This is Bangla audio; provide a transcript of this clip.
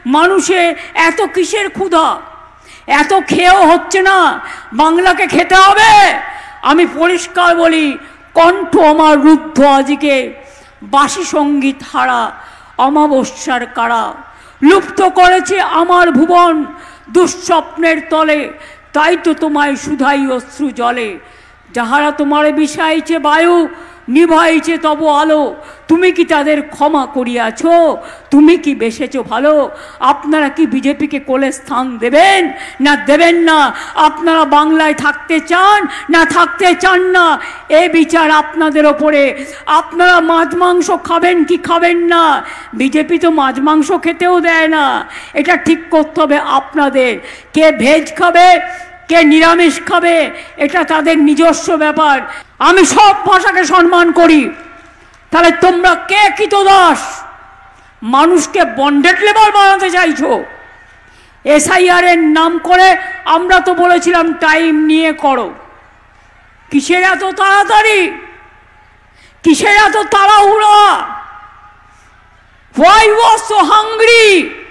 মানুষে এত কিসের ক্ষুধা? এত খেয়েও হচ্ছে না, বাংলাকে খেতে হবে। আমি পরিষ্কার বলি, কণ্ঠ আমার রুদ্ধ আজকে, বাসি সঙ্গীত হারা অমাবস্যার কারা। লুপ্ত করেছে আমার ভুবন দুঃস্বপ্নের তলে, তাই তো তোমায় শুধাই অশ্রু জলে। যাহারা তোমার বিষাইছে বায়ু, নিভাইছে তব আলো, তুমি কি তাদের ক্ষমা করিয়াছ? তুমি কি বেসেছ ভালো? আপনারা কি বিজেপিকে কোলে স্থান দেবেন না দেবেন না? আপনারা বাংলায় থাকতে চান না থাকতে চান না, এ বিচার আপনাদের ওপরে। আপনারা মাছ মাংস খাবেন কি খাবেন না? বিজেপি তো মাছ মাংস খেতেও দেয় না। এটা ঠিক করতে হবে আপনাদের। কে ভেজ খাবে, কে নিরামিষ খাবে, এটা তাদের নিজস্ব ব্যাপার। আমি সব ভাষাকে সম্মান করি। তাহলে তোমরা কে কৃতদাস? মানুষকে বন্ডেড লেবার বানাতে চাইছো। এসআইআর এর নাম করে আমরা তো বলেছিলাম টাইম নিয়ে করো। কিসের এত তাড়াতাড়ি? কিসের এত তাড়াহুড়া? Why was so hungry?